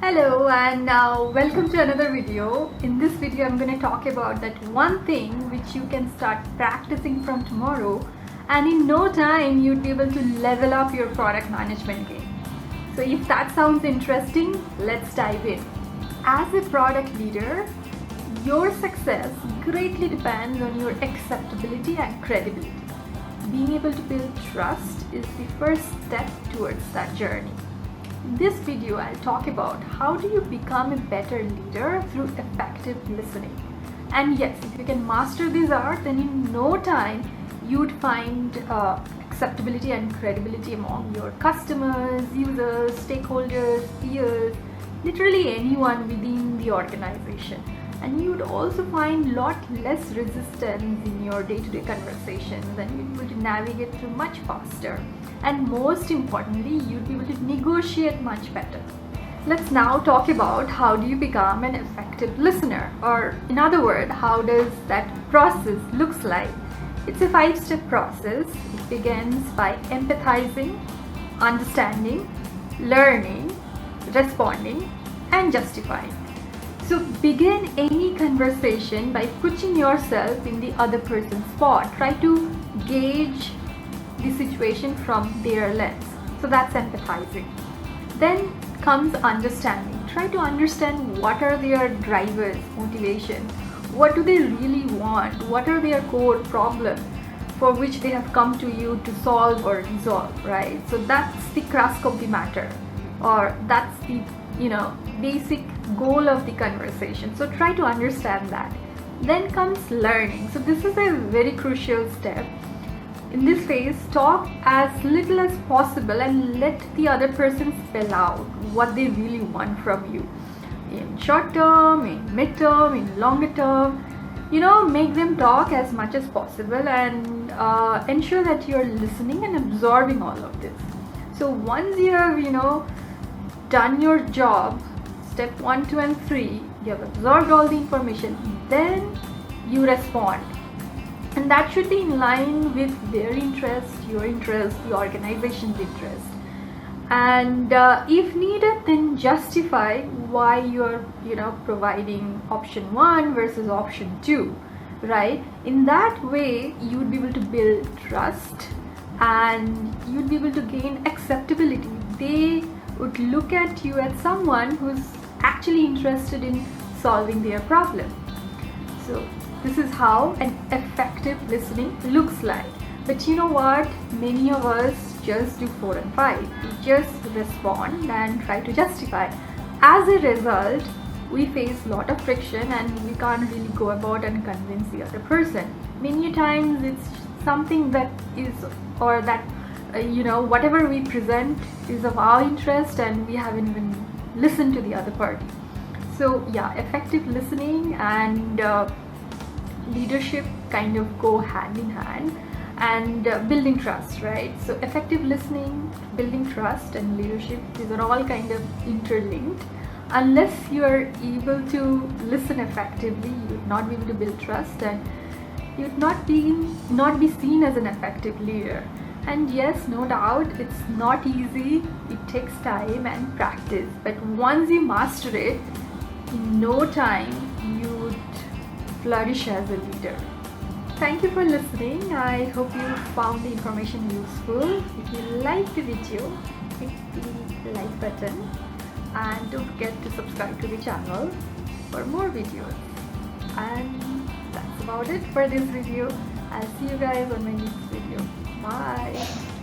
Hello and welcome to another video. In this video I'm going to talk about that one thing which you can start practicing from tomorrow, and in no time you'd be able to level up your product management game. So if that sounds interesting, let's dive in. As a product leader, your success greatly depends on your acceptability and credibility. Being able to build trust is the first step towards that journey. In this video, I'll talk about how do you become a better leader through effective listening. And yes, if you can master this art, then in no time you'd find acceptability and credibility among your customers, users, stakeholders, peers, literally anyone within the organization. And you'd also find a lot less resistance in your day-to-day conversations, and you'd be able to navigate through much faster. And most importantly, you'd be able to negotiate much better. Let's now talk about how do you become an effective listener, or in other words, how does that process looks like. It's a 5-step process. It begins by empathizing, understanding, learning, responding, and justifying. So begin any conversation by putting yourself in the other person's spot. Try to gauge the situation from their lens. So that's empathizing. Then comes understanding. Try to understand what are their drivers, motivations, what do they really want, what are their core problems for which they have come to you to solve or resolve, right? So that's the crux of the matter, or that's the basic goal of the conversation. So try to understand that. Then comes learning. So this is a very crucial step. In this phase, talk as little as possible and let the other person spell out what they really want from you. In short term, in mid-term, in longer term, make them talk as much as possible, and ensure that you're listening and absorbing all of this. So once you have, done your job, step 1, 2 and 3, you have absorbed all the information, then you respond. And that should be in line with their interest, your interest, the organization's interest. And if needed, then justify why you're providing option 1 versus option 2, right? In that way, you'd be able to build trust and you'd be able to gain acceptability. They would look at you as someone who's actually interested in solving their problem. So this is how an effective listening looks like. But you know what? Many of us just do 4 and 5. We just respond and try to justify. As a result, we face a lot of friction and we can't really go about and convince the other person. Many times it's something that is, or that whatever we present is of our interest and we haven't even listened to the other party. So yeah, effective listening and leadership kind of go hand in hand, and building trust, right? So effective listening, building trust, and leadership, these are all kind of interlinked. Unless you are able to listen effectively, you would not be able to build trust, and you would not be seen as an effective leader. And yes, no doubt, it's not easy. It takes time and practice. But once you master it, in no time, you would flourish as a leader. Thank you for listening. I hope you found the information useful. If you liked the video, hit the like button and don't forget to subscribe to the channel for more videos. And that's about it for this video. I'll see you guys on my next video. Bye.